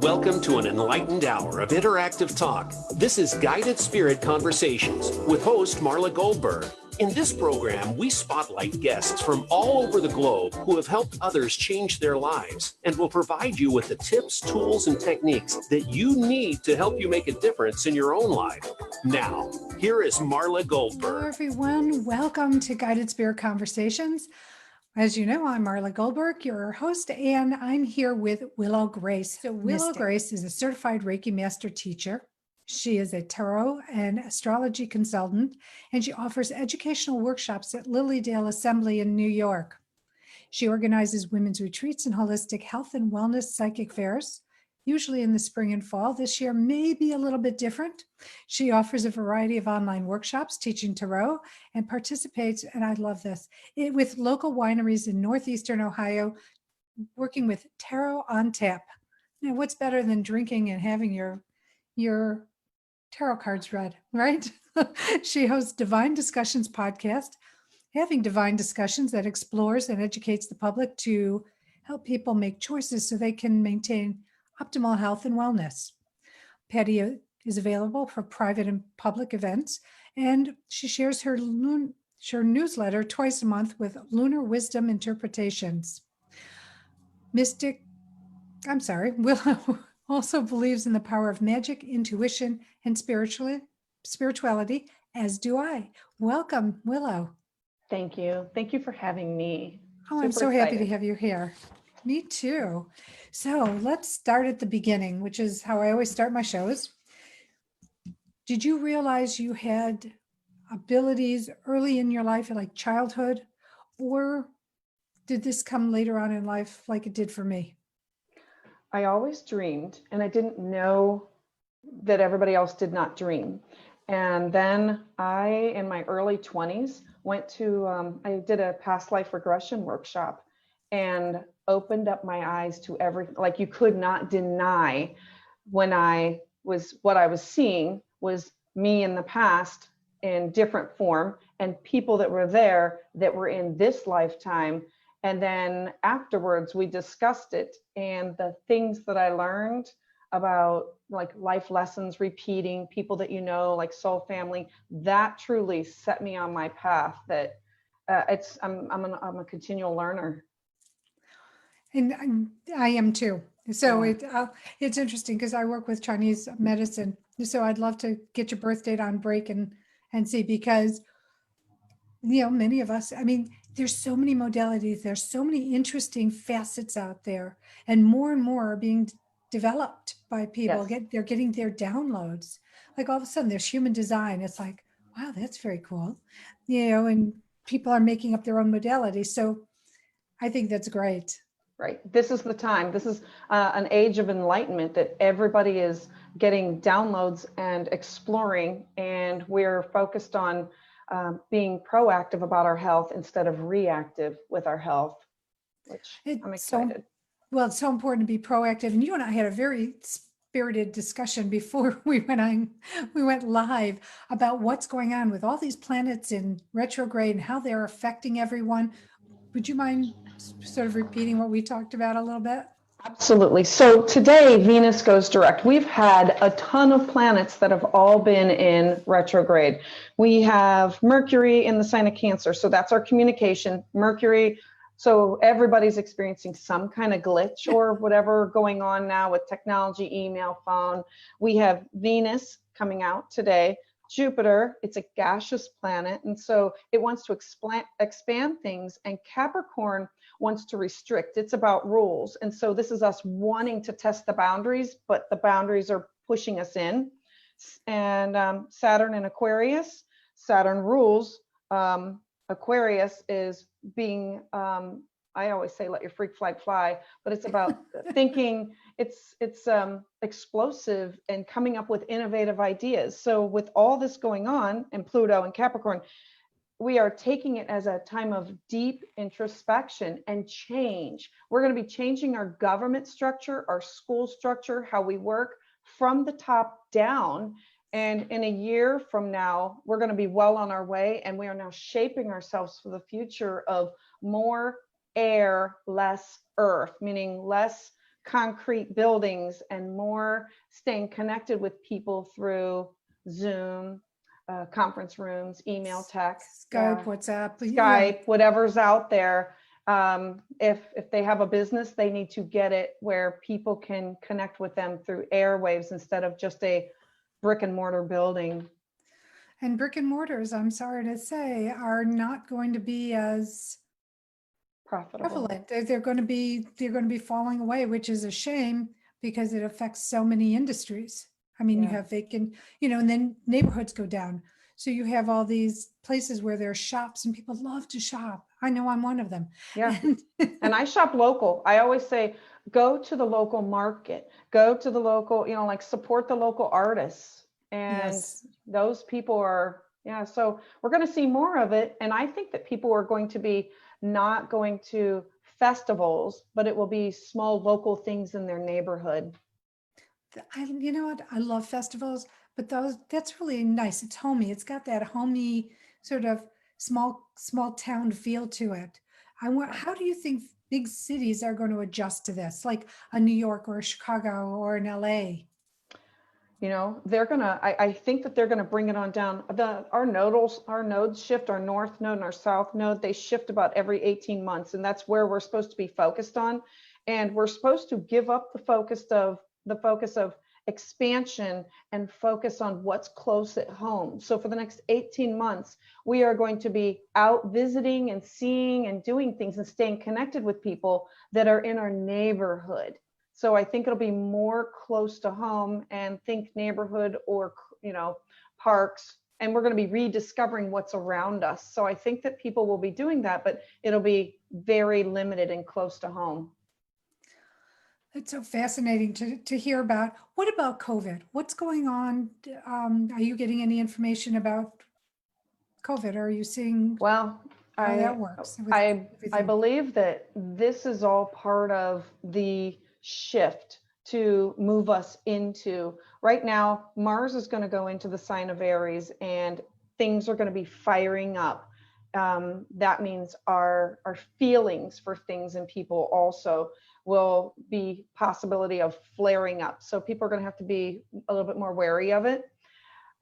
Welcome to an enlightened hour of interactive talk. This is Guided Spirit Conversations with host Marla Goldbberrg. In this program, we spotlight guests from all over the globe who have helped others change their lives and will provide you with the tips, tools, and techniques that you need to help you make a difference in your own life. Now, here is Marla Goldbberrg. Hello, everyone. Welcome to Guided Spirit Conversations. As you know, I'm Marla Goldbberrg, your host, and I'm here with Willow Grace. So Willow Grace is a certified Reiki Master Teacher. She is a tarot and astrology consultant, and she offers educational workshops at Lilydale Assembly in New York. She organizes women's retreats and holistic health and wellness psychic fairs, usually in the spring and fall. This year may be a little bit different. She offers a variety of online workshops teaching tarot and participates, and I love this, with local wineries in Northeastern Ohio, working with tarot on tap. Now, what's better than drinking and having your tarot cards read, right? She hosts Divine Discussions podcast, having divine discussions that explores and educates the public to help people make choices so they can maintain optimal health and wellness. Patty is available for private and public events, and she shares her newsletter twice a month with lunar wisdom interpretations. Willow also believes in the power of magic, intuition, and spirituality, as do I. Welcome, Willow. Thank you. Thank you for having me. Oh, I'm so happy to have you here. Me too. So let's start at the beginning, which is how I always start my shows. Did you realize you had abilities early in your life, like childhood, or did this come later on in life like it did for me? I always dreamed, and I didn't know that everybody else did not dream. And then I, in my early 20s, went to, I did a past life regression workshop and opened up my eyes to everything. Like, you could not deny what I was seeing was me in the past in different form, and people that were there that were in this lifetime. And then afterwards we discussed it, and the things that I learned about, like, life lessons, repeating, people that, like soul family, that truly set me on my path. That I'm a continual learner. And I am too. So it's interesting because I work with Chinese medicine. So I'd love to get your birth date on break and see, because, many of us, there's so many modalities. There's so many interesting facets out there, and more are being developed by people. Yes. They're getting their downloads. Like, all of a sudden there's human design. It's like, wow, that's very cool. And people are making up their own modalities. So I think that's great. Right. This is the time. This is an age of enlightenment that everybody is getting downloads and exploring. And we're focused on being proactive about our health instead of reactive with our health, which I'm excited. It's so important to be proactive. And you and I had a very spirited discussion before we went live about what's going on with all these planets in retrograde and how they're affecting everyone. Would you mind sort of repeating what we talked about a little bit? Absolutely. So today, Venus goes direct. We've had a ton of planets that have all been in retrograde. We have Mercury in the sign of Cancer. So that's our communication. Mercury. So everybody's experiencing some kind of glitch or whatever going on now with technology, email, phone. We have Venus coming out today. Jupiter, it's a gaseous planet, and so it wants to expand things, and Capricorn wants to restrict. It's about rules. And so this is us wanting to test the boundaries, but the boundaries are pushing us in. And Saturn in Aquarius, Saturn rules. Aquarius is being, I always say, let your freak flag fly, but it's about thinking. It's explosive and coming up with innovative ideas. So with all this going on, and Pluto and Capricorn, we are taking it as a time of deep introspection and change. We're going to be changing our government structure, our school structure, how we work from the top down. And in a year from now, we're going to be well on our way, and we are now shaping ourselves for the future of more air, less earth, meaning less concrete buildings and more staying connected with people through Zoom, conference rooms, email, tech, Skype, WhatsApp, Skype, whatever's out there. If they have a business, they need to get it where people can connect with them through airwaves instead of just a brick and mortar building. And brick and mortars, I'm sorry to say, are not going to be as Profitable. prevalent. They're going to be falling away, which is a shame because it affects so many industries. I mean, you have vacant, and then neighborhoods go down. So you have all these places where there are shops and people love to shop. I know I'm one of them. Yeah. And I shop local. I always say, go to the local market, go to the local, like support the local artists. And those people are, so we're going to see more of it. And I think that people are going to be not going to festivals, but it will be small local things in their neighborhood. You know what? I love festivals, but that's really nice. It's homey. It's got that homey sort of small town feel to it. How do you think big cities are going to adjust to this? Like a New York or a Chicago or an LA? I think that they're going to bring it on down. Our nodes shift, our north node and our south node, they shift about every 18 months. And that's where we're supposed to be focused on. And we're supposed to give up the focus of expansion and focus on what's close at home. So for the next 18 months, we are going to be out visiting and seeing and doing things and staying connected with people that are in our neighborhood. So I think it'll be more close to home, and think neighborhood or, parks, and we're going to be rediscovering what's around us. So I think that people will be doing that, but it'll be very limited and close to home. It's so fascinating to hear about. What about COVID? What's going on? Are you getting any information about COVID? Are you seeing how that works? I believe that this is all part of the shift to move us into. Right now, Mars is going to go into the sign of Aries and things are going to be firing up. That means our feelings for things and people also will be possibility of flaring up. So people are going to have to be a little bit more wary of it.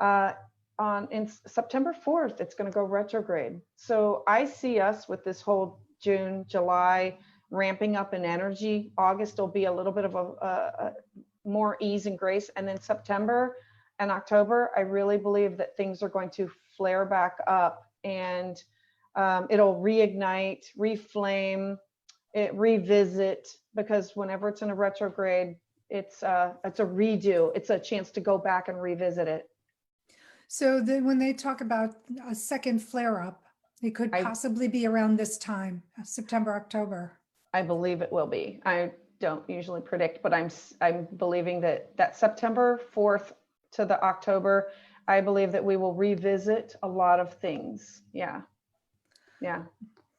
In September 4th, it's going to go retrograde. So I see us with this whole June, July ramping up in energy. August will be a little bit of a more ease and grace. And then September and October, I really believe that things are going to flare back up, and it'll reignite, reflame, revisit, because whenever it's in a retrograde, it's a redo. It's a chance to go back and revisit it. So then when they talk about a second flare up, it could possibly be around this time, September, October. I believe it will be. I don't usually predict, but I'm believing that September 4th to the October, I believe that we will revisit a lot of things. Yeah.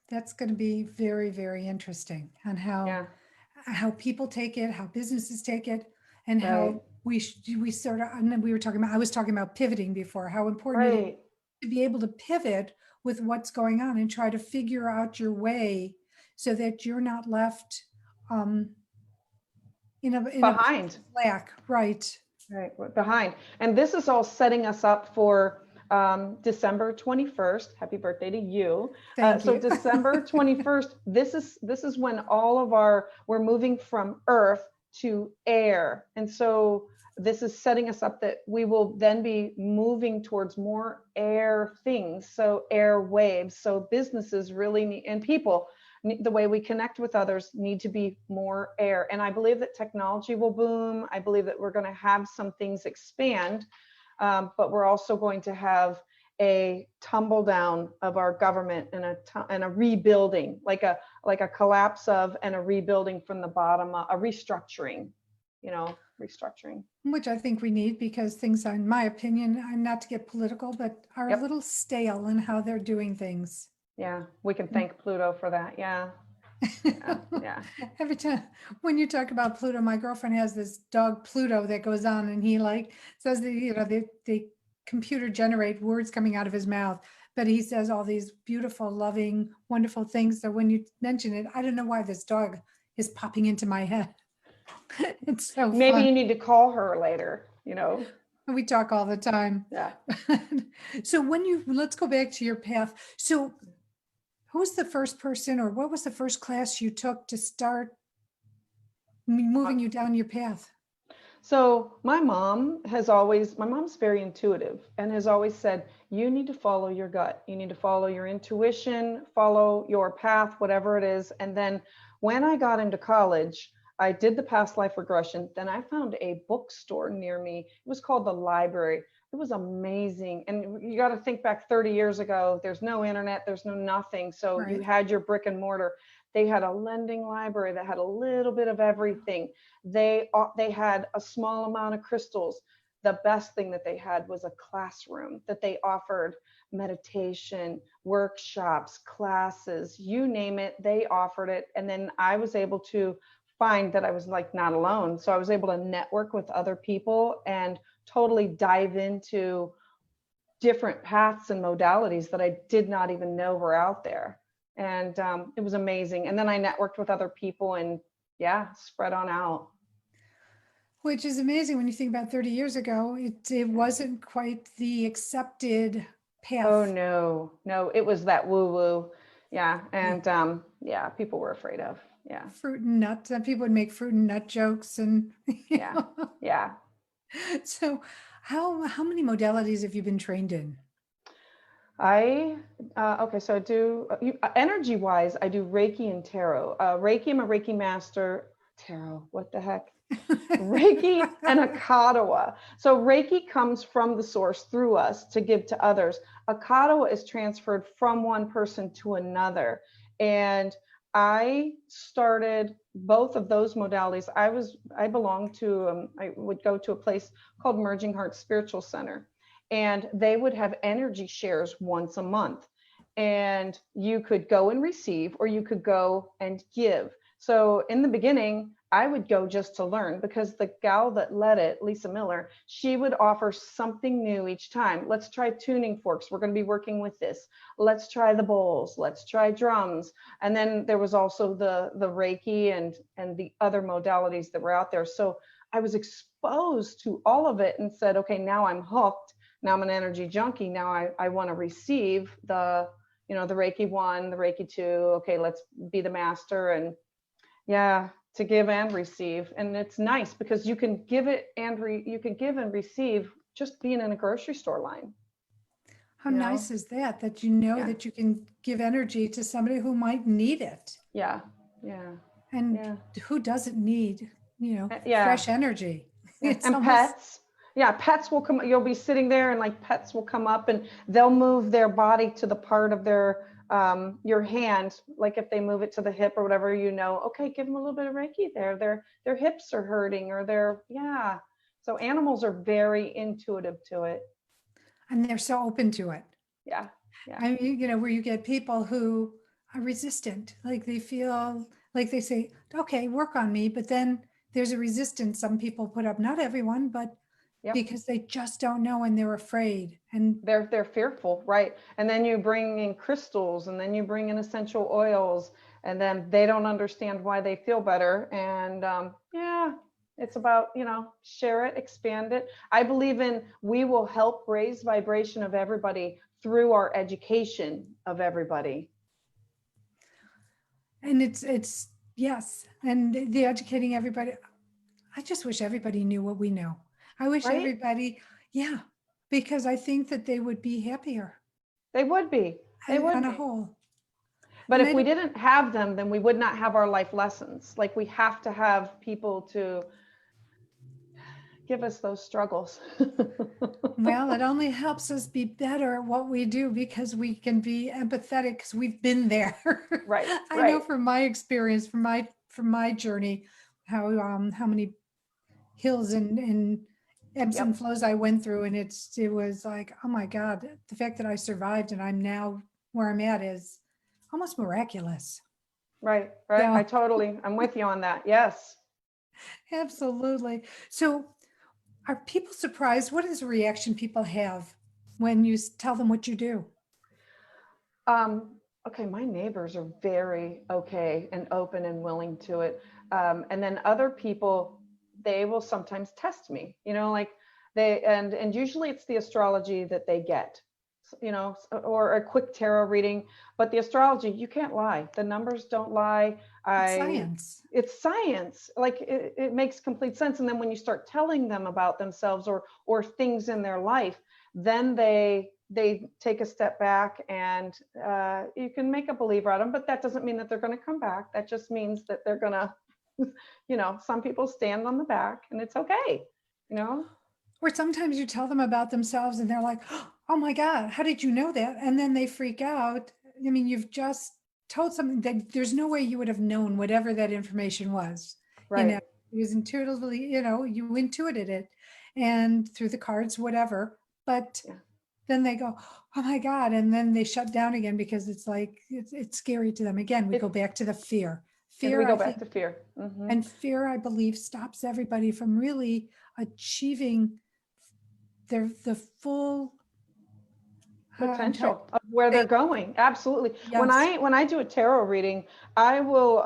That's going to be very, very interesting on how people take it, how businesses take it, and how we sort of, and I was talking about pivoting before, how important it is to be able to pivot with what's going on and try to figure out your way so that you're not left behind. Slack, right, behind. And this is all setting us up for December 21st. Happy birthday to you. Thank you. So December 21st, this is when we're moving from earth to air. And so this is setting us up that we will then be moving towards more air things. So air waves. So businesses really need, and people, the way we connect with others, need to be more air. And I believe that technology will boom. I believe that we're going to have some things expand, but we're also going to have a tumble down of our government and a rebuilding, like a collapse of and a rebuilding from the bottom, a restructuring, restructuring. Which I think we need, because things, in my opinion, not to get political, but are a little stale in how they're doing things. Yeah, we can thank Pluto for that. Yeah. Every time when you talk about Pluto, my girlfriend has this dog Pluto that goes on, and he says that the computer generate words coming out of his mouth, but he says all these beautiful, loving, wonderful things. So when you mention it, I don't know why this dog is popping into my head. It's so Maybe fun. you need to call her later, We talk all the time. Yeah. So let's go back to your path. So who was the first person, or what was the first class you took to start moving you down your path? So my mom's very intuitive and has always said, you need to follow your gut. You need to follow your intuition, follow your path, whatever it is. And then when I got into college, I did the past life regression. Then I found a bookstore near me. It was called the library. It was amazing. And you got to think back 30 years ago, there's no internet, there's no nothing. So you Right. had your brick and mortar. They had a lending library that had a little bit of everything. They had a small amount of crystals. The best thing that they had was a classroom that they offered meditation, workshops, classes, you name it, they offered it. And then I was able to find that I was like not alone. So I was able to network with other people and totally dive into different paths and modalities that I did not even know were out there. And it was amazing. And then I networked with other people and spread on out. Which is amazing when you think about 30 years ago. It wasn't quite the accepted path. Oh, no, it was that woo woo. Yeah. And people were afraid of. Yeah. Fruit and nuts. And people would make fruit and nut jokes. And Yeah. Yeah. So how many modalities have you been trained in? So I do energy wise, I do Reiki and tarot. Reiki, I'm a Reiki master. Tarot, what the heck? Reiki and Akadawa. So Reiki comes from the source through us to give to others. Akadawa is transferred from one person to another. And I started both of those modalities. I belonged to, I would go to a place called Merging Hearts Spiritual Center, and they would have energy shares once a month. And you could go and receive, or you could go and give. So in the beginning, I would go just to learn, because the gal that led it, Lisa Miller, she would offer something new each time. Let's try tuning forks. We're going to be working with this. Let's try the bowls. Let's try drums. And then there was also the Reiki and the other modalities that were out there. So I was exposed to all of it and said, okay, now I'm hooked. Now I'm an energy junkie. Now I want to receive the Reiki 1, the Reiki 2. Okay, let's be the master. And to give and receive. And it's nice because you can give it and you can give and receive just being in a grocery store line. How nice is that that that you can give energy to somebody who might need it? Yeah. And who doesn't need fresh energy? And pets. Pets will come. You'll be sitting there and like pets will come up and they'll move their body to the part of their your hand, like if they move it to the hip or whatever, okay, give them a little bit of Reiki there. Their hips are hurting, or so animals are very intuitive to it. And they're so open to it. Yeah. I mean, where you get people who are resistant, like they feel like they say, okay, work on me. But then there's a resistance some people put up, not everyone, but because they just don't know and they're afraid and they're fearful, right? And then you bring in crystals, and then you bring in essential oils, and then they don't understand why they feel better. And it's about share it, expand it. I believe we will help raise vibration of everybody through our education of everybody. And it's yes, and the educating everybody. I just wish everybody knew what we know. I wish everybody, because I think that they would be happier. They would be. They would on be. a whole. But if we didn't have them, then we would not have our life lessons. Like we have to have people to give us those struggles. Well, it only helps us be better at what we do because we can be empathetic because we've been there. Right. I know from my experience, from my journey, how many hills and ebbs and flows I went through, and it was like, oh my God, the fact that I survived and I'm now where I'm at is almost miraculous. Right. I'm with you on that. Yes. Absolutely. So are people surprised? What is the reaction people have when you tell them what you do? okay, my neighbors are very okay and open and willing to it. And then other people, they will sometimes test me, like and usually it's the astrology that they get, or a quick tarot reading. But the astrology, you can't lie. The numbers don't lie. It's science. It's science. Like it makes complete sense. And then when you start telling them about themselves or things in their life, then they take a step back, and you can make a believer out of them. But that doesn't mean that they're going to come back. That just means that they're going to, some people stand on the back, and it's okay, Or sometimes you tell them about themselves and they're like, oh my God, how did you know that? And then they freak out. I mean, you've just told something that there's no way you would have known whatever that information was. Right. It was intuitively, you intuited it, and through the cards, whatever. But then they go, oh my God. And then they shut down again because it's like, it's scary to them. Again, we go back to the fear. We go back to fear. Mm-hmm. And fear, I believe, stops everybody from really achieving the full potential of where they're going. Absolutely. Yes. When I do a tarot reading, I will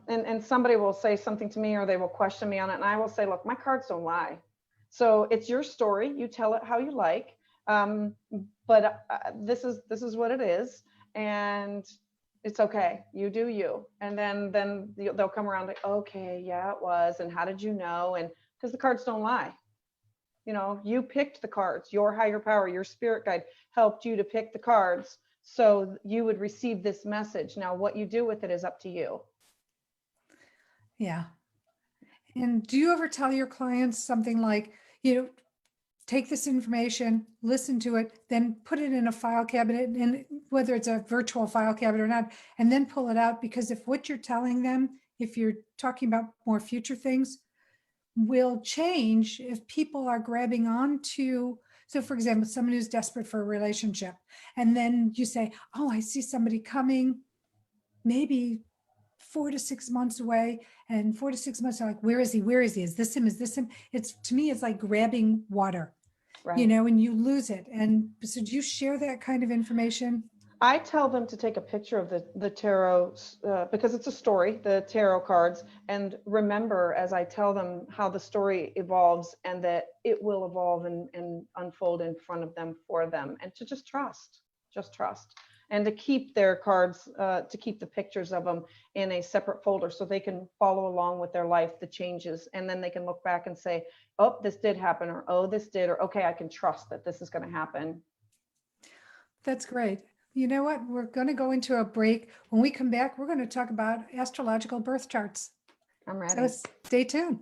and somebody will say something to me, or they will question me on it, and I will say, look, my cards don't lie. So it's your story. You tell it how you like. But this is what it is, and it's okay. You do you. And then they'll come around like, okay, yeah, it was. And how did you know? And because the cards don't lie. You picked the cards. Your higher power, your spirit guide helped you to pick the cards, so you would receive this message. Now, what you do with it is up to you. Yeah. And do you ever tell your clients something like, take this information, listen to it, then put it in a file cabinet, and whether it's a virtual file cabinet or not, and then pull it out? Because if what you're telling them, if you're talking about more future things, will change if people are grabbing onto, so for example, someone who's desperate for a relationship, and then you say, oh, I see somebody coming maybe 4 to 6 months away, and 4 to 6 months are like, where is he? Where is he? Is this him? Is this him? To me, it's like grabbing water, right. And you lose it. And so do you share that kind of information? I tell them to take a picture of the tarot because it's a story, the tarot cards, and remember as I tell them how the story evolves, and that it will evolve and unfold in front of them for them, and to just trust, and to keep their cards, to keep the pictures of them in a separate folder so they can follow along with their life, the changes, and then they can look back and say, oh, this did happen, or oh, this did, or okay, I can trust that this is going to happen. That's great. You know what? We're going to go into a break. When we come back, we're going to talk about astrological birth charts. I'm ready. So stay tuned.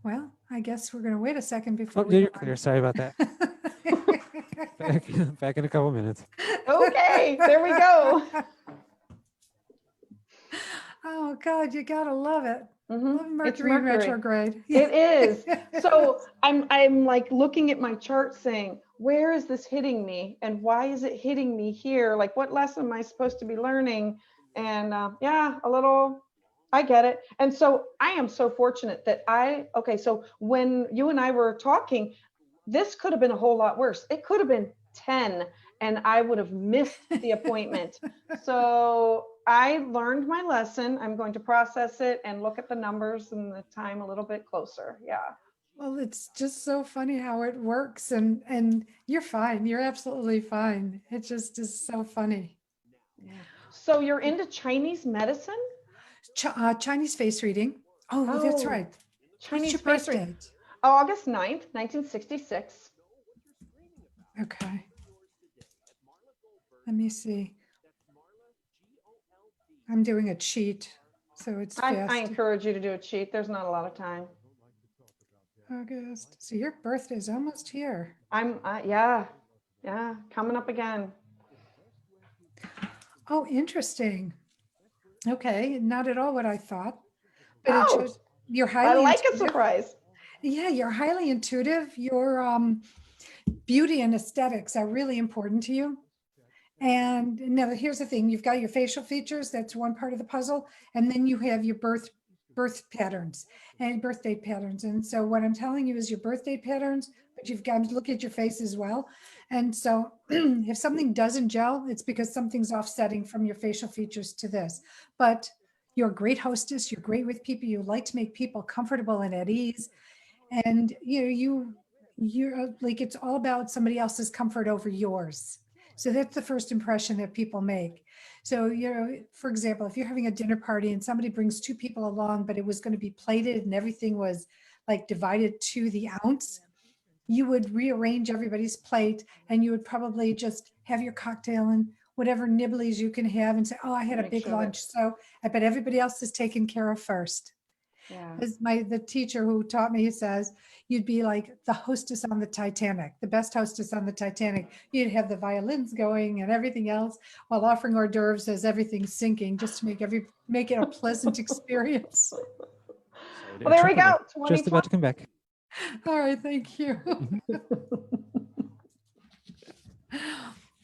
Well, I guess we're going to wait a second before. Oh, you're clear. Sorry about that. back in a couple minutes. Okay, there we go. Oh God, you gotta love it. Mm-hmm. Love Mercury in retrograde. It is. So I'm like looking at my chart saying, where is this hitting me? And why is it hitting me here? Like, what lesson am I supposed to be learning? And I get it. And so I am so fortunate that so when you and I were talking, this could have been a whole lot worse. It could have been 10 and I would have missed the appointment. So I learned my lesson. I'm going to process it and look at the numbers and the time a little bit closer. Yeah. Well, it's just so funny how it works, and you're fine. You're absolutely fine. It just is so funny. Yeah. So you're into Chinese medicine? Chinese face reading. Oh, that's right. Chinese face reading. August 9th, 1966. Okay. Let me see. I'm doing a cheat, so it's fast. I encourage you to do a cheat. There's not a lot of time. August. So your birthday is almost here. Yeah, coming up again. Oh, interesting. Okay, not at all what I thought. But it shows you're highly. I like intuitive. a surprise. Yeah, you're highly intuitive. Your beauty and aesthetics are really important to you. And now here's the thing: you've got your facial features. That's one part of the puzzle, and then you have your birth birth patterns and birth date patterns. And so what I'm telling you is your birth date patterns, but you've got to look at your face as well. And so if something doesn't gel, it's because something's offsetting from your facial features to this. But you're a great hostess. You're great with people. You like to make people comfortable and at ease. And you're like, it's all about somebody else's comfort over yours. So that's the first impression that people make. So, for example, if you're having a dinner party and somebody brings two people along, but it was going to be plated and everything was like divided to the ounce, you would rearrange everybody's plate and you would probably just have your cocktail and whatever nibblies you can have and say, oh, I had a big lunch. So I bet everybody else is taken care of first. Yeah. As the teacher who taught me says, you'd be like the hostess on the Titanic, the best hostess on the Titanic. You'd have the violins going and everything else while offering hors d'oeuvres as everything's sinking, just to make it a pleasant experience. Well, there we go. Just about to come back. All right, thank you.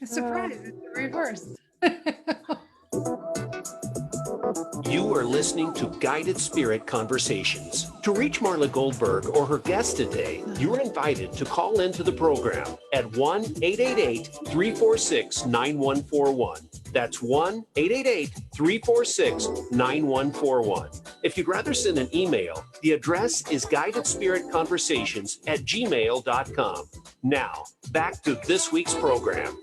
A surprise, it's the reverse. You are listening to Guided Spirit Conversations. To reach Marla Goldbberrg or her guest today, you're invited to call into the program at 1-888-346-9141. That's 1-888-346-9141. If you'd rather send an email, the address is guidedspiritconversations@gmail.com. Now, back to this week's program.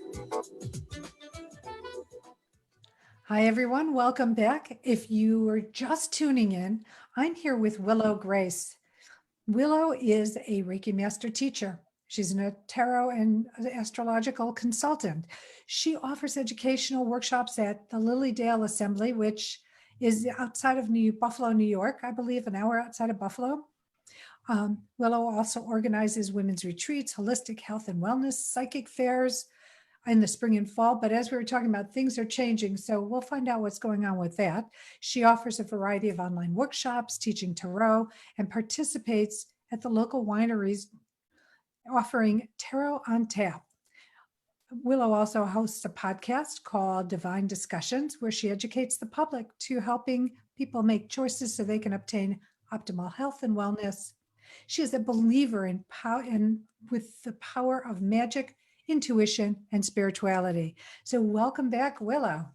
Hi, everyone. Welcome back. If you are just tuning in, I'm here with Willow Grace. Willow is a Reiki master teacher. She's a tarot and astrological consultant. She offers educational workshops at the Lilydale Assembly, which is outside of Buffalo, New York, I believe, an hour outside of Buffalo. Willow also organizes women's retreats, holistic health and wellness, psychic fairs, in the spring and fall, but as we were talking about, things are changing, so we'll find out what's going on with that. She offers a variety of online workshops, teaching tarot, and participates at the local wineries offering tarot on tap. Willow also hosts a podcast called Divine Discussions, where she educates the public to helping people make choices so they can obtain optimal health and wellness. She is a believer in power and with the power of magic, intuition, and spirituality. So welcome back, Willow.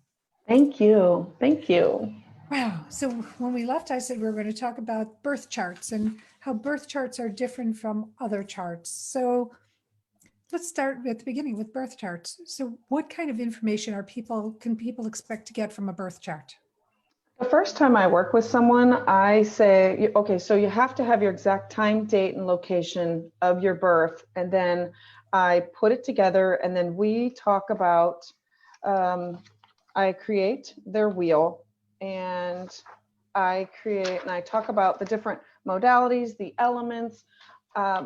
Thank you. Thank you. Wow. So when we left, I said we were going to talk about birth charts and how birth charts are different from other charts. So let's start at the beginning with birth charts. So what kind of information can people expect to get from a birth chart? The first time I work with someone, I say, okay, so you have to have your exact time, date, and location of your birth. And then I put it together, and then we talk about, I create their wheel, and I talk about the different modalities, the elements. I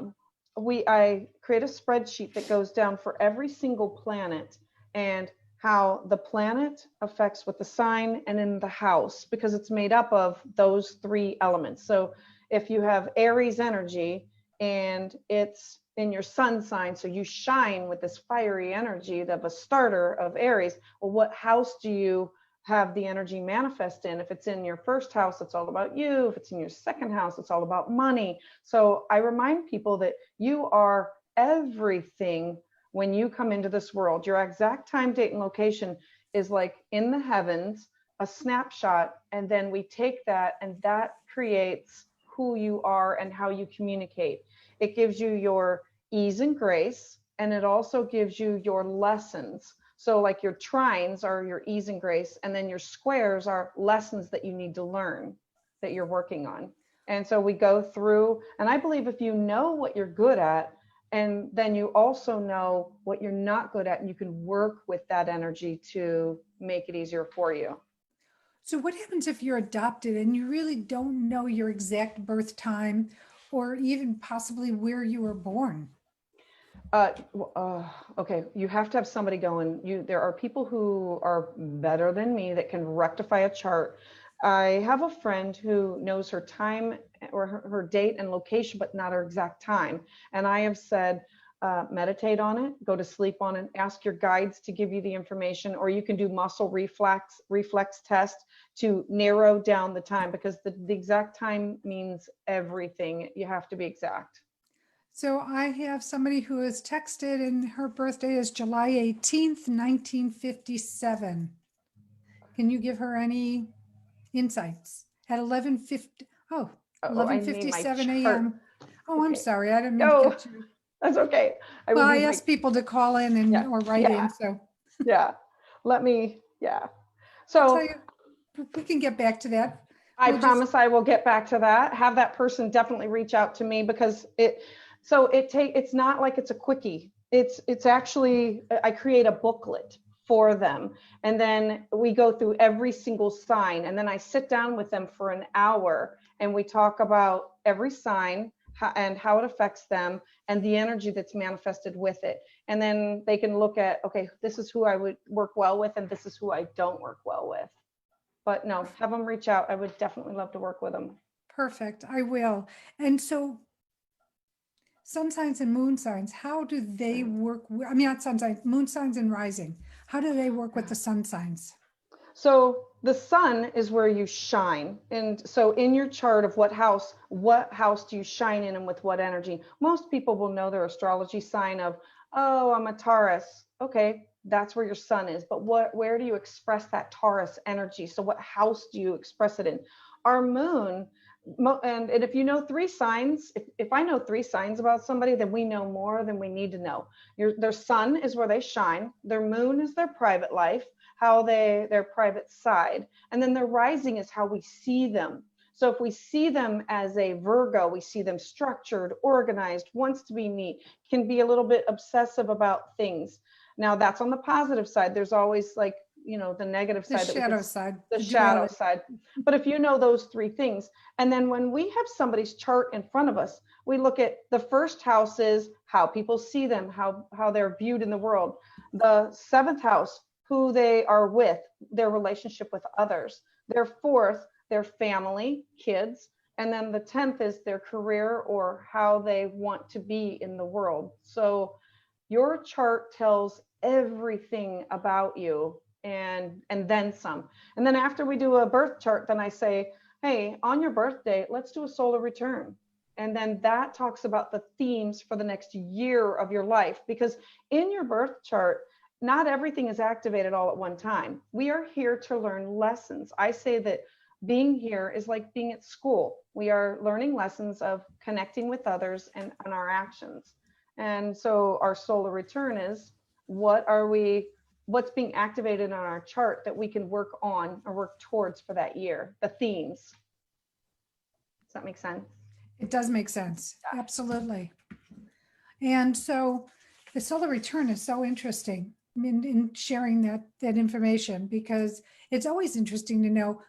create a spreadsheet that goes down for every single planet and how the planet affects with the sign and in the house, because it's made up of those three elements. So if you have Aries energy and it's in your sun sign, so you shine with this fiery energy of a starter of Aries, well, what house do you have the energy manifest in? If it's in your first house, it's all about you. If it's in your second house, it's all about money. So I remind people that you are everything when you come into this world. Your exact time, date, and location is like in the heavens, a snapshot, and then we take that and that creates who you are and how you communicate. It gives you your ease and grace, and it also gives you your lessons. So like your trines are your ease and grace, and then your squares are lessons that you need to learn that you're working on. And so we go through, and I believe if you know what you're good at, and then you also know what you're not good at, and you can work with that energy to make it easier for you. So what happens if you're adopted and you really don't know your exact birth time or even possibly where you were born? Okay, you have to have somebody going. There are people who are better than me that can rectify a chart. I have a friend who knows her time or her date and location, but not her exact time. And I have said, meditate on it, go to sleep on it, ask your guides to give you the information, or you can do muscle reflex test to narrow down the time, because the exact time means everything. You have to be exact. So I have somebody who has texted, and her birthday is July 18th, 1957. Can you give her any insights? At 11:50, I need my 11:57 chart. a.m. Oh, I'm Okay. sorry. I didn't mean to No, cut you. that's okay. Well, I need asked people to call in and Yeah, or write yeah. in, so Yeah. Yeah. I'll So tell you, we can get back to that. I We'll just- promise I will get back to that. Have that person definitely reach out to me, because it's not like it's a quickie. It's actually, I create a booklet for them, and then we go through every single sign, and then I sit down with them for an hour and we talk about every sign and how it affects them and the energy that's manifested with it. And then they can look at, okay, this is who I would work well with and this is who I don't work well with. But no, have them reach out. I would definitely love to work with them. Perfect. I will. And so sun signs and moon signs, how do they work? I mean, not sun signs, moon signs and rising. How do they work with the sun signs? So the sun is where you shine. And so in your chart of what house do you shine in and with what energy? Most people will know their astrology sign of, oh, I'm a Taurus. Okay, that's where your sun is. But where do you express that Taurus energy? So what house do you express it in? Our moon, and if you know 3 signs, if I know 3 signs about somebody, then we know more than we need to know. Their sun is where they shine. Their moon is their private life, their private side. And then their rising is how we see them. So if we see them as a Virgo, we see them structured, organized, wants to be neat, can be a little bit obsessive about things. Now that's on the positive side. There's always like, the negative side. The shadow side. The shadow side. But if you know those 3 things, and then when we have somebody's chart in front of us, we look at the first house is how people see them, how they're viewed in the world. The 7th house, who they are with, their relationship with others. Their 4th, their family, kids. And then the 10th is their career or how they want to be in the world. So your chart tells everything about you and then some. And then after we do a birth chart, then I say, hey, on your birthday, let's do a solar return. And then that talks about the themes for the next year of your life, because in your birth chart, not everything is activated all at one time. We are here to learn lessons. I say that being here is like being at school. We are learning lessons of connecting with others and our actions. And so our solar return is, what's being activated on our chart that we can work on or work towards for that year, the themes. Does that make sense? It does make sense. Yeah. Absolutely. And so the solar return is so interesting in sharing that information, because it's always interesting to know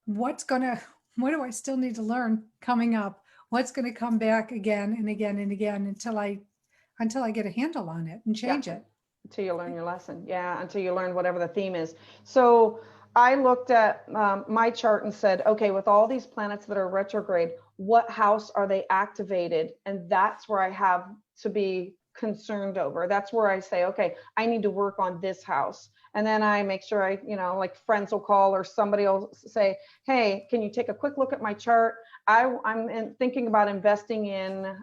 what do I still need to learn coming up? What's going to come back again and again and again until I get a handle on it and change it. Until you learn your lesson. Yeah, until you learn whatever the theme is. So I looked at my chart and said, okay, with all these planets that are retrograde, what house are they activated? And that's where I have to be concerned over. That's where I say, okay, I need to work on this house. And then I make sure like friends will call or somebody will say, hey, can you take a quick look at my chart? I'm thinking about investing in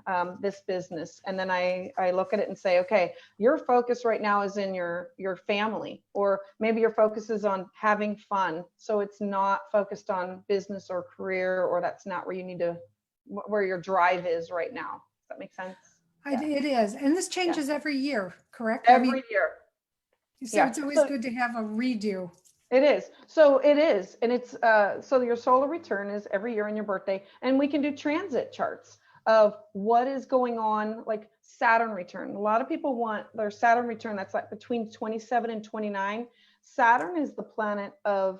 this business. And then I look at it and say, okay, your focus right now is in your family, or maybe your focus is on having fun. So it's not focused on business or career, or that's not where where your drive is right now. Does that make sense? It is. And this changes every year, correct? Every year. So it's always good to have a redo. It is. So it is. And it's, so your solar return is every year on your birthday, and we can do transit charts of what is going on, like Saturn return. A lot of people want their Saturn return. That's like between 27 and 29. Saturn is the planet of,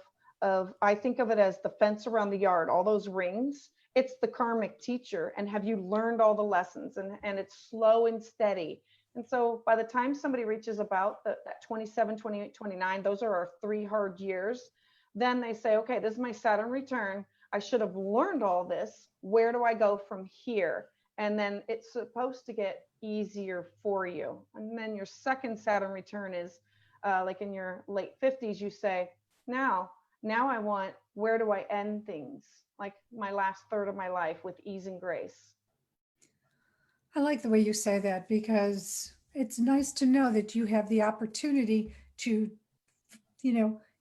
I think of it as the fence around the yard, all those rings. It's the karmic teacher. And have you learned all the lessons? And it's slow and steady. And so by the time somebody reaches about that 27, 28, 29, those are our 3 hard years. Then they say, okay, this is my Saturn return. I should have learned all this. Where do I go from here? and then it's supposed to get easier for you. And then your second Saturn return is like in your late 50s, you say, now I want, where do I end things? Like my last third of my life with ease and grace. I like the way you say that, because it's nice to know that you have the opportunity to,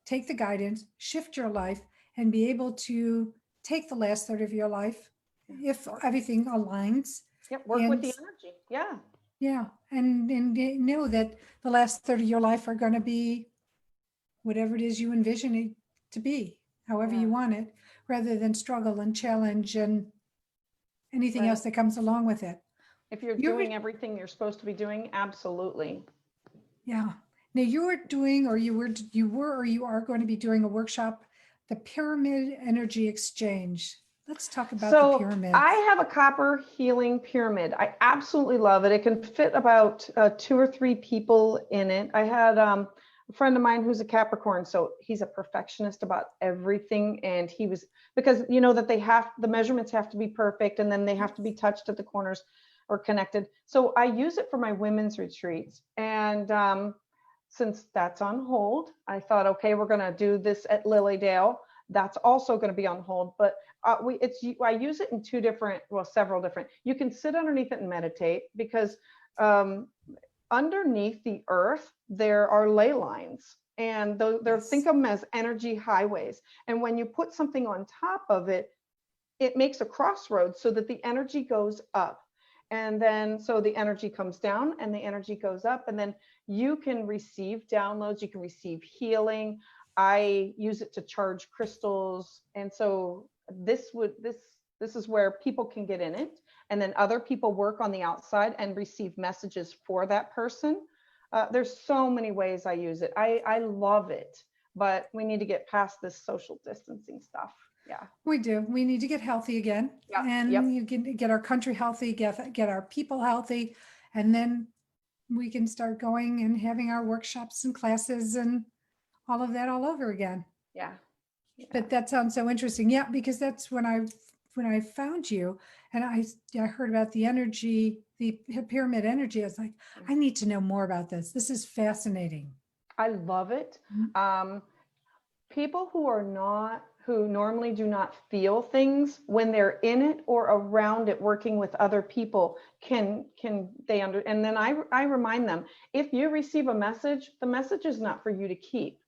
take the guidance, shift your life, and be able to take the last third of your life if everything aligns. Yep, work with the energy. Yeah. Yeah. And know that the last third of your life are going to be whatever it is you envision it to be, however you want it, rather than struggle and challenge and anything else that comes along with it. If you're doing everything you're supposed to be doing, absolutely. Yeah. Now you are going to be doing a workshop, the Pyramid Energy Exchange. Let's talk about the pyramid. I have a copper healing pyramid. I absolutely love it. It can fit about 2 or 3 people in it. I had a friend of mine who's a Capricorn, so he's a perfectionist about everything. And he was, because that the measurements have to be perfect, and then they have to be touched at the corners or connected. So I use it for my women's retreats. And since that's on hold, I thought, okay, we're going to do this at Lilydale. That's also going to be on hold, but I use it in several different. You can sit underneath it and meditate, because underneath the earth there are ley lines, and think of them as energy highways. And when you put something on top of it, it makes a crossroads so that the energy goes up. And then, so the energy comes down and the energy goes up, and then you can receive downloads, you can receive healing. I use it to charge crystals. And so this is where people can get in it, and then other people work on the outside and receive messages for that person. There's so many ways I use it. I love it, but we need to get past this social distancing stuff. Yeah, we do. We need to get healthy again, you can get our country healthy, get our people healthy, and then we can start going and having our workshops and classes and all of that all over again. Yeah. But that sounds so interesting. Yeah, because that's when I found you, and I heard about the energy, the pyramid energy. I was like, I need to know more about this. This is fascinating. I love it. People who normally do not feel things, when they're in it or around it working with other people, and then I remind them, if you receive a message, the message is not for you to keep.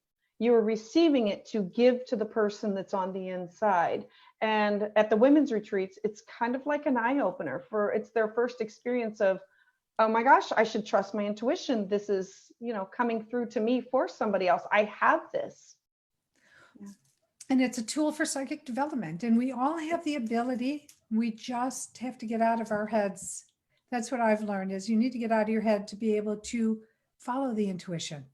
You are receiving it to give to the person that's on the inside. And at the women's retreats, it's kind of like an eye opener it's their first experience of, oh my gosh, I should trust my intuition. This is, coming through to me for somebody else. I have this. Yeah. And it's a tool for psychic development. And we all have the ability. We just have to get out of our heads. That's what I've learned, is you need to get out of your head to be able to follow the intuition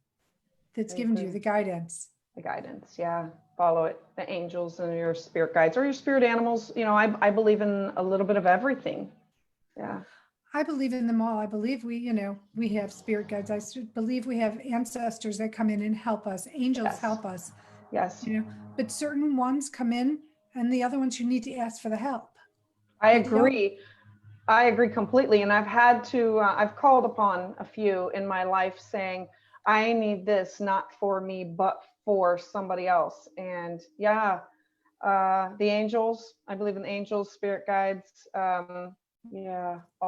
that's given to you, the guidance. The guidance, yeah. Follow it. The angels and your spirit guides or your spirit animals. I believe in a little bit of everything. Yeah. I believe in them all. I believe we have spirit guides. I believe we have ancestors that come in and help us. Angels help us. Yes. But certain ones come in, and the other ones you need to ask for the help. I agree. I agree completely. And I've called upon a few in my life saying, I need this, not for me, but for somebody else. And the angels, I believe in the angels, spirit guides, all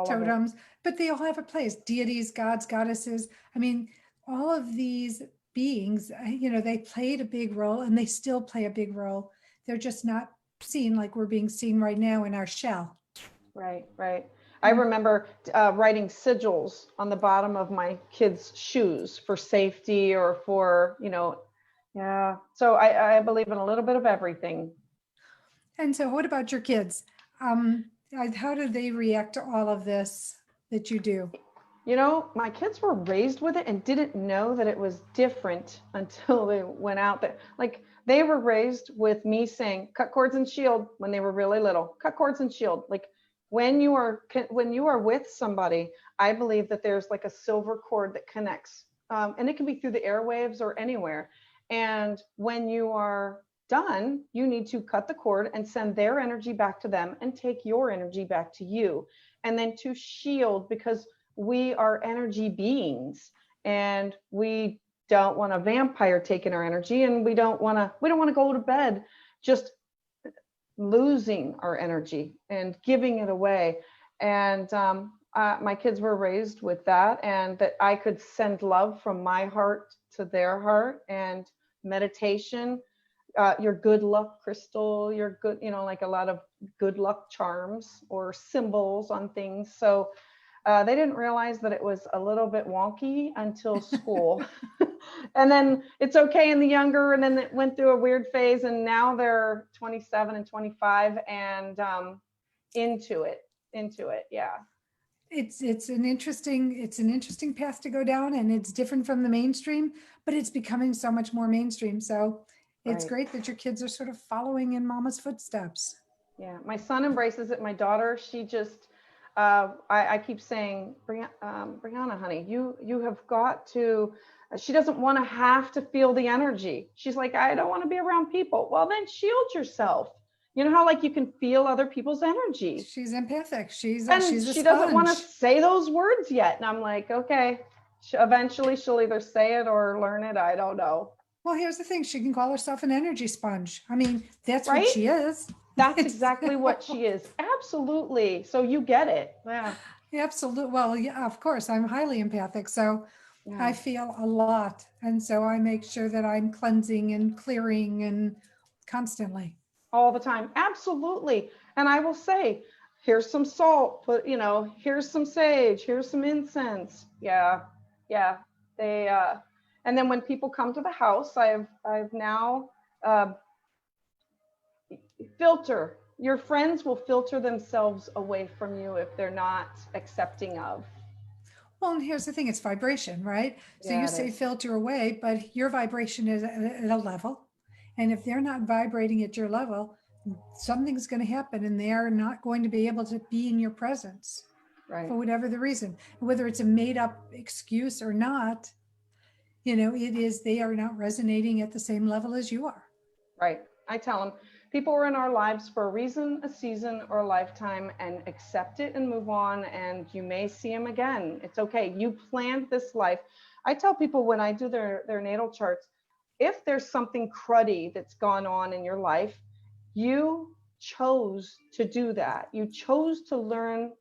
totems, but they all have a place. Deities, gods, goddesses. I mean, all of these beings, they played a big role, and they still play a big role. They're just not seen like we're being seen right now in our shell. Right. I remember writing sigils on the bottom of my kids' shoes for safety or for, So I believe in a little bit of everything. And so what about your kids? How do they react to all of this that you do? My kids were raised with it and didn't know that it was different until they went out there. Like, they were raised with me saying, cut cords and shield, when they were really little. Cut cords and shield. Like, when you are with somebody, I believe that there's like a silver cord that connects, and it can be through the airwaves or anywhere. And when you are done, you need to cut the cord and send their energy back to them and take your energy back to you. And then to shield, because we are energy beings and we don't want a vampire taking our energy, and we don't want to go to bed just losing our energy and giving it away. And my kids were raised with that, and that I could send love from my heart to their heart. And meditation, your good luck crystal, your good, like a lot of good luck charms or symbols on things. So they didn't realize that it was a little bit wonky until school. And then it's okay in the younger, and then it went through a weird phase, and now they're 27 and 25 and into it. Yeah. It's an interesting path to go down, and it's different from the mainstream, but it's becoming so much more mainstream. So it's great that your kids are sort of following in mama's footsteps. Yeah, my son embraces it. My daughter, she just, I keep saying, Brianna, honey, you have got to, she doesn't want to have to feel the energy. She's like, I don't want to be around people. Well, then shield yourself. You know how like you can feel other people's energy. She's empathic. She's a sponge. Doesn't want to say those words yet. And I'm like, okay, eventually she'll either say it or learn it. I don't know. Well, here's the thing. She can call herself an energy sponge. I mean, that's what she is. That's exactly what she is. Absolutely. So you get it. Yeah. Absolutely. Well, yeah, of course, I'm highly empathic. So I feel a lot. And so I make sure that I'm cleansing and clearing and constantly. All the time. Absolutely. And I will say, here's some salt, but here's some sage, here's some incense. Yeah. They, and then when people come to the house, I've now, filter. Your friends will filter themselves away from you if they're not accepting of. Well, and here's the thing, it's vibration, right? So you say filter away, but your vibration is at a level. And if they're not vibrating at your level, something's going to happen, and they are not going to be able to be in your presence for whatever the reason, whether it's a made up excuse or not. It is, they are not resonating at the same level as you are. Right. I tell them, people are in our lives for a reason, a season, or a lifetime, and accept it and move on. And you may see them again. It's okay. You planned this life. I tell people when I do their natal charts, if there's something cruddy that's gone on in your life, you chose to do that. You chose to learn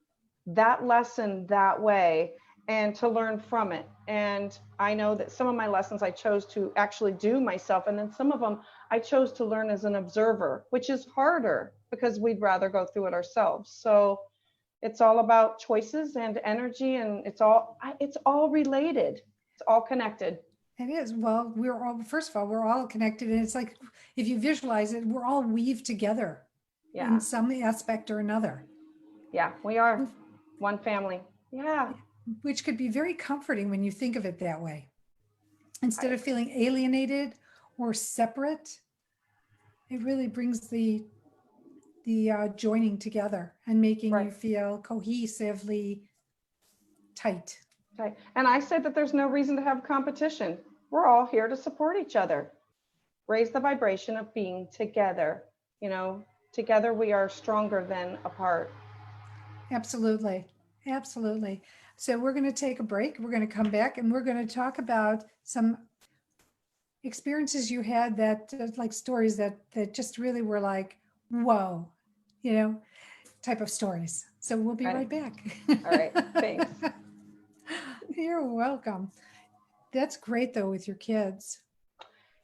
that lesson that way and to learn from it. And I know that some of my lessons I chose to actually do myself. And then some of them I chose to learn as an observer, which is harder because we'd rather go through it ourselves. So it's all about choices and energy, and it's all related. It's all connected. It is. Well, first of all, we're all connected. And it's like, if you visualize it, we're all weaved together in some aspect or another. Yeah, we are one family. Yeah. Which could be very comforting when you think of it that way. Instead of feeling alienated or separate, it really brings the joining together and making you feel cohesively tight. Okay. And I said that there's no reason to have competition. We're all here to support each other. Raise the vibration of being together. Together we are stronger than apart. Absolutely. Absolutely. So we're going to take a break. We're going to come back and we're going to talk about some experiences you had that like stories that just really were like, whoa, type of stories. So we'll be right back. All right. Thanks. You're welcome. That's great though with your kids.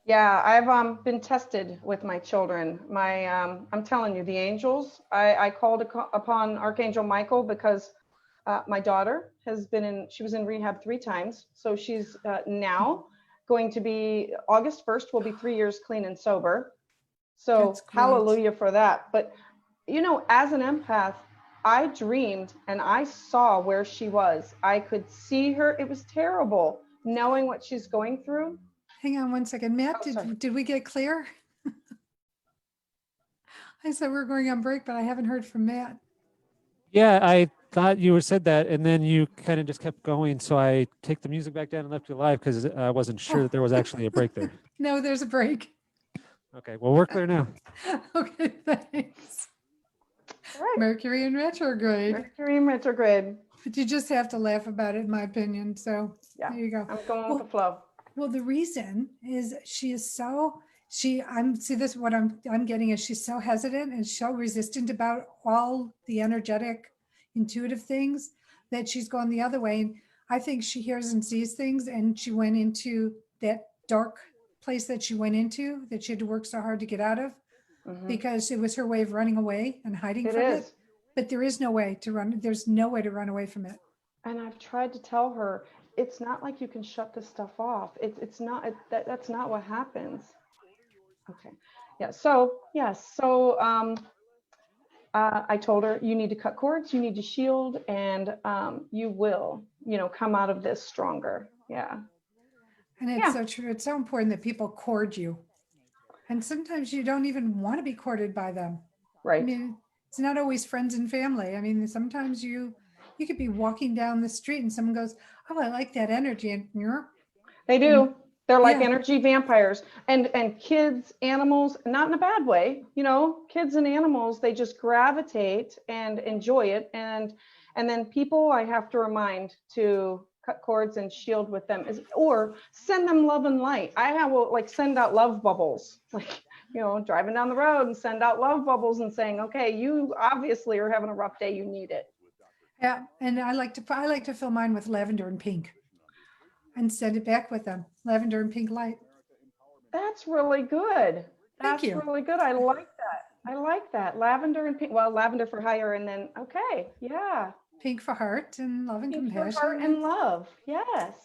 Yeah, I've been tested with my children. I'm telling you, the angels, I called upon Archangel Michael because my daughter she was in rehab 3 times. So she's now going to be, August 1st will be 3 years clean and sober. So hallelujah for that. But, as an empath, I dreamed and I saw where she was. I could see her. It was terrible knowing what she's going through. Hang on one second. Matt, did we get clear? I said we're going on break, but I haven't heard from Matt. Yeah, I thought you said that, and then you kind of just kept going. So I take the music back down and left you live because I wasn't sure that there was actually a break there. No, there's a break. Okay, well, we're clear now. Okay, thanks. All right. Mercury in retrograde. Mercury in retrograde. But you just have to laugh about it, in my opinion. So Yeah, there you go. I'm going Well, with the flow. Well, the reason is she is so what I'm getting is she's so hesitant and so resistant about all the energetic, intuitive things that she's gone the other way. And I think she hears and sees things, and she went into that dark place that she went into that she had to work so hard to get out of because it was her way of running away and hiding from it. But there is no way to run. There's no way to run away from it. And I've tried to tell her, it's not like you can shut this stuff off. It's not, that's not what happens. Okay. Yeah. So, yes. So, I told her, you need to cut cords, you need to shield, and you will, come out of this stronger. Yeah. And it's so true. It's so important that people court you. And sometimes you don't even want to be courted by them. Right. I mean, it's not always friends and family. I mean, sometimes you could be walking down the street and someone goes, oh, I like that energy. And they do. They're like energy vampires, and kids, animals, not in a bad way, kids and animals, they just gravitate and enjoy it. And then people, I have to remind to cut cords and shield with them, or send them love and light. will send out love bubbles, driving down the road and send out love bubbles and saying, okay, you obviously are having a rough day. You need it. Yeah. And I like to fill mine with lavender and pink and send it back with them. Lavender and pink light. That's really good. That's really good. I like that. Lavender and pink. Well, lavender for higher, and then, okay. Yeah. Pink for heart and love and pink compassion. For heart and love. Yes.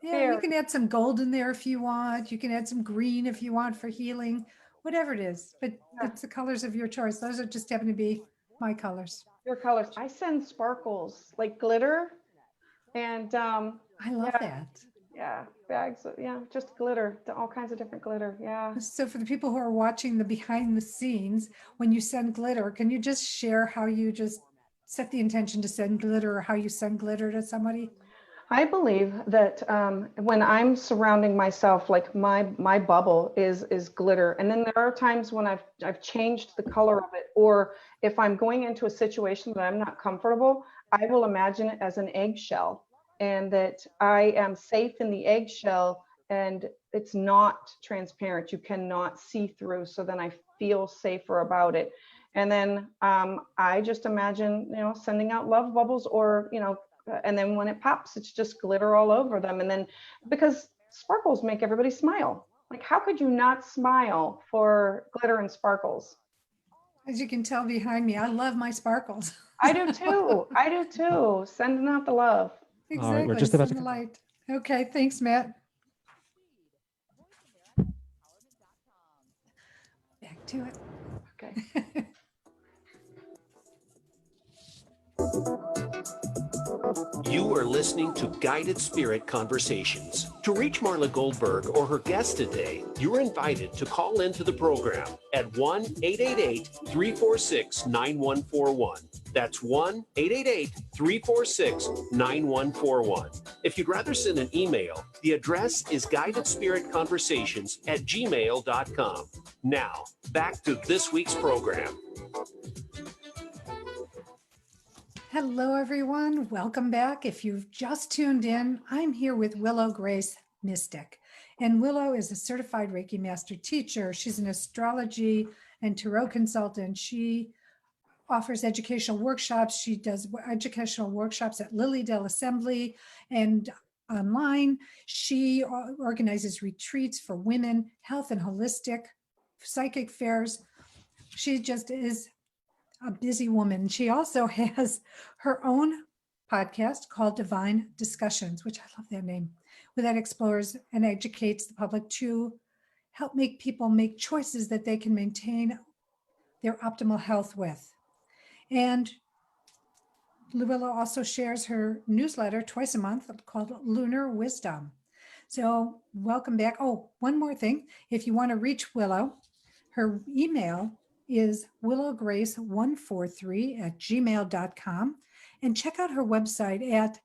Yeah, you can add some gold in there if you want. You can add some green if you want for healing, whatever it is. But it's the colors of your choice. Those are just happen to be my colors. Your colors. I send sparkles, like glitter. And I love that. Yeah, bags of, just glitter, all kinds of different glitter. Yeah. So for the people who are watching the behind the scenes, when you send glitter, can you just share how you just set the intention to send glitter, or how you send glitter to somebody? I believe that when I'm surrounding myself, like my bubble is glitter. And then there are times when I've changed the color of it, or if I'm going into a situation that I'm not comfortable, I will imagine it as an eggshell, and that I am safe in the eggshell and it's not transparent. You cannot see through. So then I feel safer about it. And then I just imagine, sending out love bubbles, or, and then when it pops, it's just glitter all over them. And then because sparkles make everybody smile. Like, how could you not smile for glitter and sparkles? As you can tell behind me, I love my sparkles. I do too. Sending out the love. Exactly. All right, we're just about to the light. Okay, thanks, Matt. Back to it. Okay. You are listening to Guided Spirit Conversations. To reach Marla Goldbberrg or her guest today, you're invited to call into the program at 1-888-346-9141. That's 1-888-346-9141. If you'd rather send an email, the address is guidedspiritconversations@gmail.com. Now, back to this week's program. Hello, everyone. Welcome back. If you've just tuned in, I'm here with Willow Grace Mystic. And Willow is a certified Reiki master teacher. She's an astrology and tarot consultant. She offers educational workshops. She does educational workshops at Lilydale Assembly and online. She organizes retreats for women, health and holistic, psychic fairs. She just is a busy woman. She also has her own podcast called Divine Discussions, which I love that name, where that explores and educates the public to help make people make choices that they can maintain their optimal health with. And Willow also shares her newsletter twice a month called Lunar Wisdom. So welcome back. Oh, one more thing. If you want to reach Willow, her email is willowgrace143@gmail.com, and check out her website at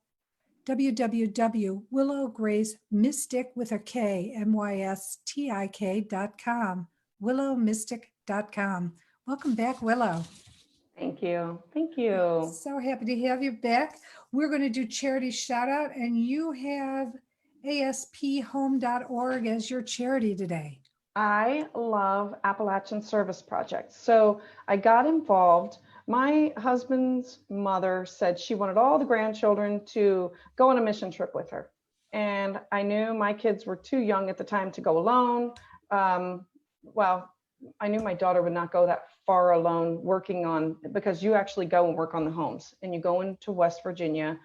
www.willowgracemystic.com. willowmystic.com. Welcome back, Willow. Thank you. Thank you. So happy to have you back. We're going to do charity shout out, and you have asphome.org as your charity today. I love Appalachian Service Project. So I got involved. My husband's mother said she wanted all the grandchildren to go on a mission trip with her. And I knew my kids were too young at the time to go alone. Well, I knew my daughter would not go that far alone working on, because you actually go and work on the homes, and you go into West Virginia.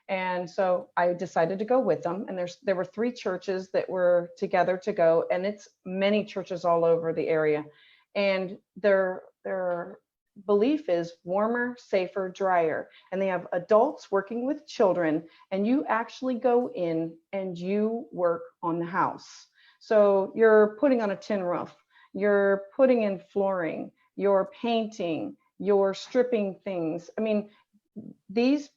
And so I decided to go with them. And there were 3 churches that were together to go, and it's many churches all over the area. And their belief is warmer, safer, drier. And they have adults working with children, and you actually go in and you work on the house. So you're putting on a tin roof, you're putting in flooring, you're painting, you're stripping things. I mean, it's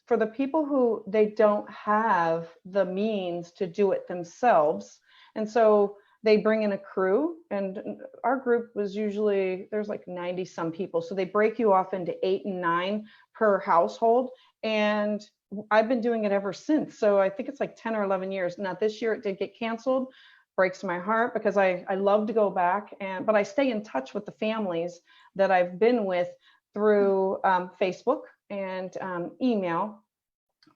for the people who they don't have the means to do it themselves. And so they bring in a crew, and our group was usually, there's like 90 some people. So they break you off into 8 and 9 per household. And I've been doing it ever since. So I think it's like 10 or 11 years. Now this year it did get canceled. Breaks my heart, because I love to go back, but I stay in touch with the families that I've been with through Facebook and email.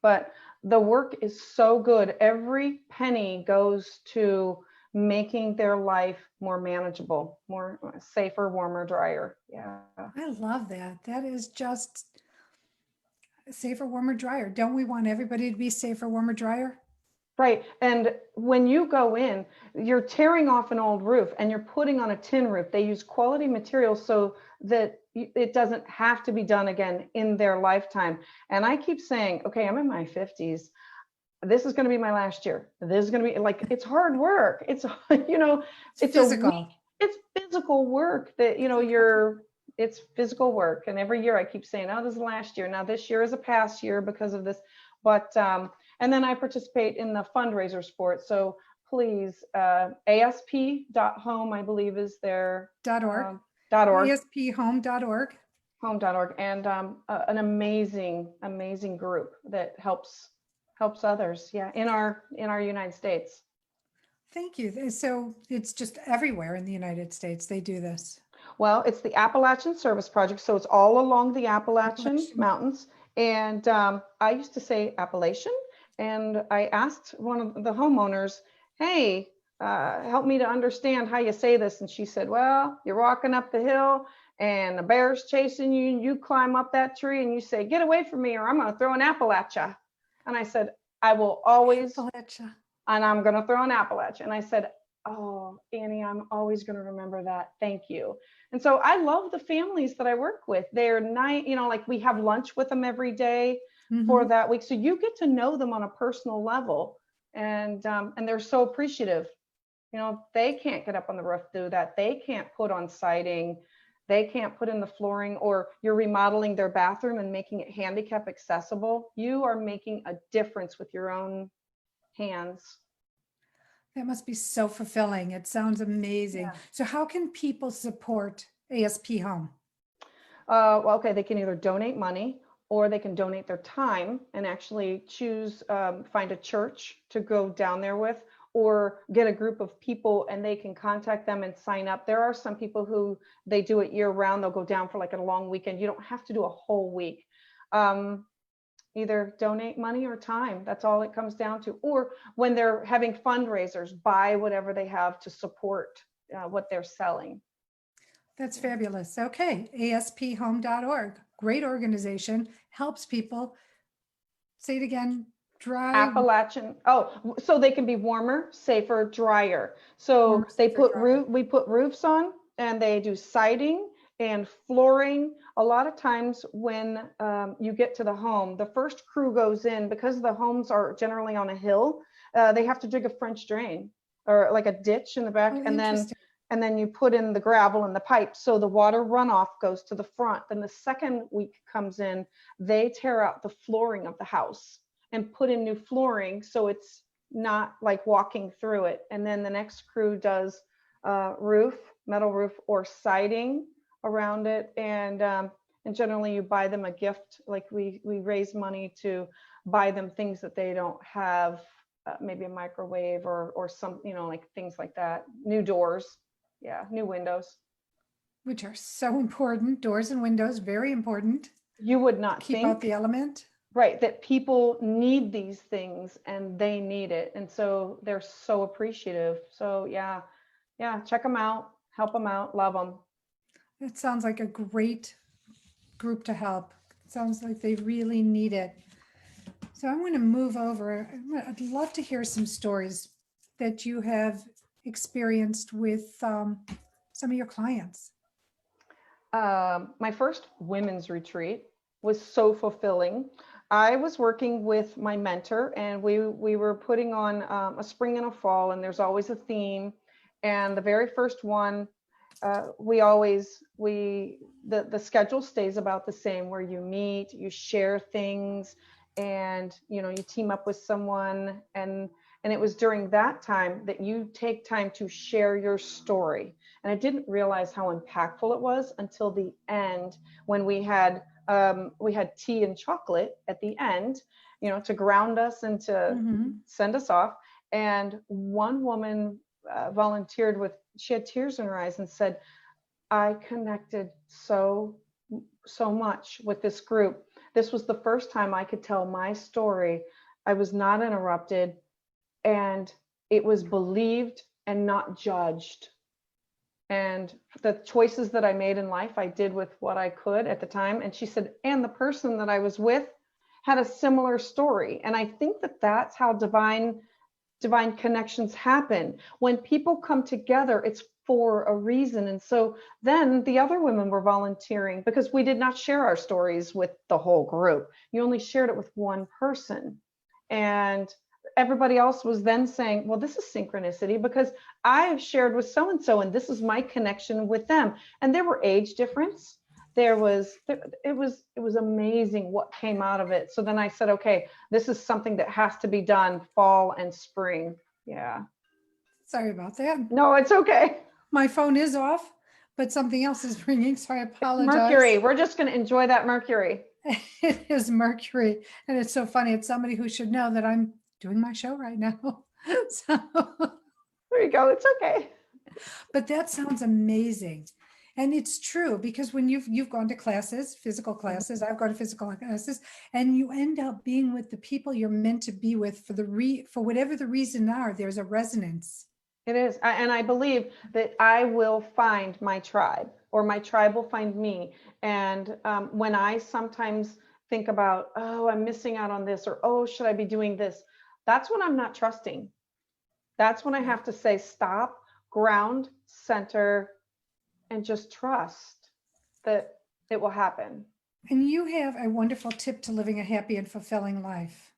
But the work is so good. Every penny goes to making their life more manageable, more safer, warmer, drier. Yeah. I love that. That is just safer, warmer, drier. Don't we want everybody to be safer, warmer, drier? Right. And when you go in, you're tearing off an old roof and you're putting on a tin roof. They use quality materials so that it doesn't have to be done again in their lifetime. And I keep saying, okay, I'm in my 50s. This is going to be my last year. This is going to be like, it's hard work. It's, it's physical. It's physical work that, it's physical work. And every year I keep saying, oh, this is the last year. Now this year is a past year because of this. But, and then I participate in the fundraiser sport. So please, asp.home, I believe is their .org. asphome.org. Home.org. And an amazing group that helps others. Yeah. In our United States. Thank you. So it's just everywhere in the United States they do this. Well, it's the Appalachian Service Project. So it's all along the Appalachian Mountains. And I used to say Appalachian. And I asked one of the homeowners, hey, help me to understand how you say this. And she said, well, you're walking up the hill and a bear's chasing you, and you climb up that tree and you say, get away from me or I'm going to throw an apple at you. And I said, I will always, Appalachia. And I'm going to throw an apple at you. And I said, oh, Annie, I'm always going to remember that. Thank you. And so I love the families that I work with. They're nice, like we have lunch with them every day for that week. So you get to know them on a personal level, and they're so appreciative. They can't get up on the roof, do that. They can't put on siding. They can't put in the flooring, or you're remodeling their bathroom and making it handicap accessible. You are making a difference with your own hands. That must be so fulfilling. It sounds amazing. Yeah. So how can people support ASP Home? Well, okay, they can either donate money, or they can donate their time and actually choose, find a church to go down there with, or get a group of people and they can contact them and sign up. There are some people who they do it year round. They'll go down for like a long weekend. You don't have to do a whole week. Either donate money or time. That's all it comes down to. Or when they're having fundraisers, buy whatever they have to support what they're selling. That's fabulous. Okay, asphome.org. Great organization, helps people. Say it again. Dry. Appalachian. Oh, so they can be warmer, safer, drier. So warmer, they put we put roofs on, and they do siding and flooring. A lot of times when you get to the home, the first crew goes in, because the homes are generally on a hill. They have to dig a French drain or like a ditch in the back, and then you put in the gravel and the pipe. So the water runoff goes to the front. Then the second week comes in, they tear out the flooring of the house and put in new flooring, so it's not like walking through it. And then the next crew does roof, metal roof, or siding around it. And generally you buy them a gift. Like we raise money to buy them things that they don't have, maybe a microwave or some, like things like that. New doors. Yeah. New windows. Which are so important. Doors and windows, very important. You would not Keep think, out the element. right, that people need these things and they need it. And so they're so appreciative. So yeah, check them out, help them out, love them. It sounds like a great group to help. It sounds like they really need it. So I want to move over. I'd love to hear some stories that you have experienced with some of your clients. My first women's retreat was so fulfilling. I was working with my mentor, and we were putting on a spring and a fall, and there's always a theme. And the very first one, the schedule stays about the same, where you meet, you share things, and you team up with someone, and it was during that time that you take time to share your story. And I didn't realize how impactful it was until the end, when we had tea and chocolate at the end, to ground us and to send us off. And one woman volunteered she had tears in her eyes and said, I connected so much with this group. This was the first time I could tell my story. I was not interrupted, and it was believed and not judged. And the choices that I made in life, I did with what I could at the time. And she said, and the person that I was with had a similar story. And I think that that's how divine connections happen. When people come together, it's for a reason. And so then the other women were volunteering, because we did not share our stories with the whole group. You only shared it with one person. And everybody else was then saying, well, this is synchronicity, because I have shared with so-and-so, and this is my connection with them. And there were age difference. It was amazing what came out of it. So then I said, okay, this is something that has to be done fall and spring. Yeah. Sorry about that. No, it's okay. My phone is off, but something else is ringing, so I apologize. Mercury. We're just going to enjoy that Mercury. It is Mercury. And it's so funny. It's somebody who should know that I'm doing my show right now. So there you go. It's okay. But that sounds amazing. And it's true, because when you've gone to classes, physical classes, I've gone to physical classes, and you end up being with the people you're meant to be with for whatever the reason are, there's a resonance. It is. And I believe that I will find my tribe, or my tribe will find me. And when I sometimes think about, oh, I'm missing out on this, or, oh, should I be doing this? That's when I'm not trusting. That's when I have to say, stop, ground, center, and just trust that it will happen. And you have a wonderful tip to living a happy and fulfilling life.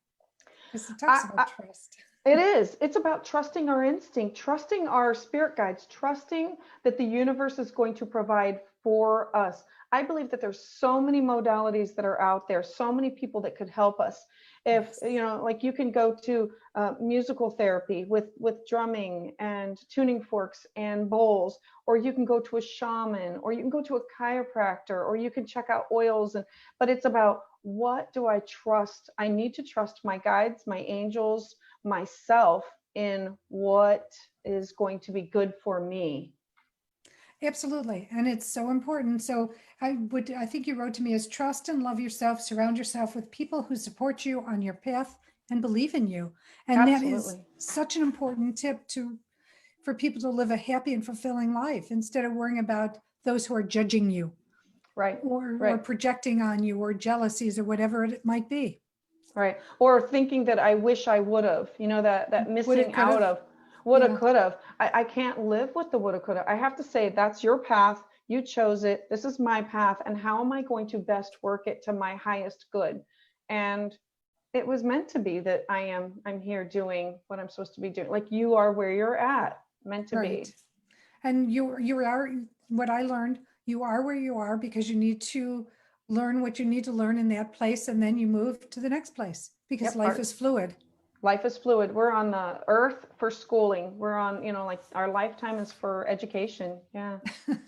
Because it talks about trust. It is. It's about trusting our instinct, trusting our spirit guides, trusting that the universe is going to provide for us. I believe that there's so many modalities that are out there, so many people that could help us. If, like you can go to musical therapy with drumming and tuning forks and bowls, or you can go to a shaman, or you can go to a chiropractor, or you can check out oils. But it's about, what do I trust? I need to trust my guides, my angels, myself, in what is going to be good for me. Absolutely. And it's so important. So I think you wrote to me as, trust and love yourself, surround yourself with people who support you on your path and believe in you. And Absolutely. That is such an important tip for people to live a happy and fulfilling life, instead of worrying about those who are judging you. Right. Or projecting on you, or jealousies, or whatever it might be. Right. Or thinking that I wish I would have, that missing out of woulda, coulda. I can't live with the woulda, coulda. I have to say, that's your path. You chose it. This is my path. And how am I going to best work it to my highest good? And it was meant to be that I'm here doing what I'm supposed to be doing. Like, you are where you're at, meant to be. And you are, what I learned, you are where you are because you need to learn what you need to learn in that place, and then you move to the next place, because life is fluid. Life is fluid. We're on the earth for schooling. We're on, like our lifetime is for education. Yeah.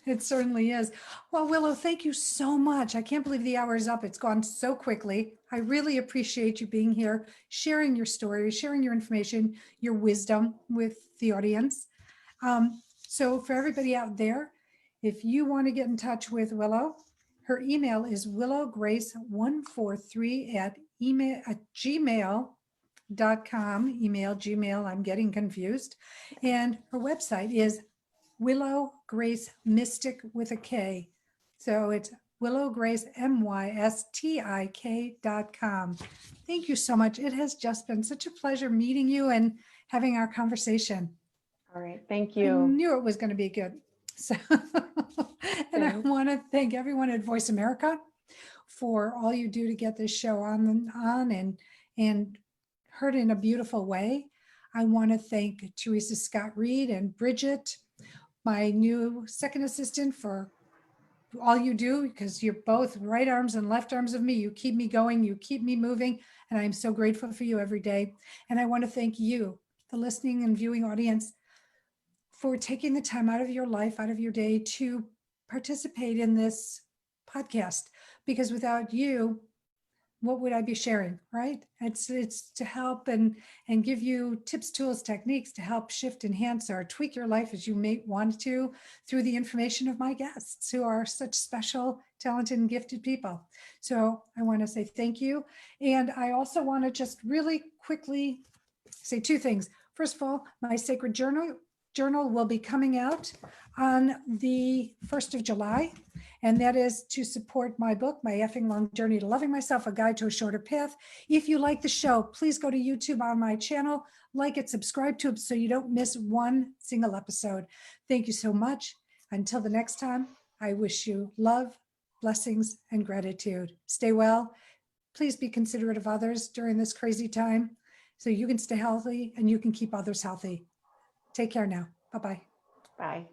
It certainly is. Well, Willow, thank you so much. I can't believe the hour is up. It's gone so quickly. I really appreciate you being here, sharing your story, sharing your information, your wisdom with the audience. So for everybody out there, if you want to get in touch with Willow, her email is willowgrace143@gmail.com. Gmail, I'm getting confused. And her website is Willow Grace Mystic with a K. So it's willowgracemystik.com. Thank you so much. It has just been such a pleasure meeting you and having our conversation. All right. Thank I you. knew it was going to be good. So, and I want to thank everyone at Voice America for all you do to get this show on and heard in a beautiful way. I want to thank Teresa Scott Reed and Bridget, my new second assistant, for all you do, because you're both right arms and left arms of me. You keep me going, you keep me moving, and I'm so grateful for you every day. And I want to thank you, the listening and viewing audience, for taking the time out of your life, out of your day to participate in this podcast, because without you, what would I be sharing, right? It's to help and give you tips, tools, techniques to help shift, enhance, or tweak your life as you may want to through the information of my guests, who are such special, talented, and gifted people. So I want to say thank you. And I also want to just really quickly say two things. First of all, my sacred journal will be coming out on the 1st of July. And that is to support my book, My Effing Long Journey to Loving Myself, A Guide to a Shorter Path. If you like the show, please go to YouTube on my channel, like it, subscribe to it so you don't miss one single episode. Thank you so much. Until the next time, I wish you love, blessings, and gratitude. Stay well. Please be considerate of others during this crazy time so you can stay healthy and you can keep others healthy. Take care now. Bye-bye. Bye.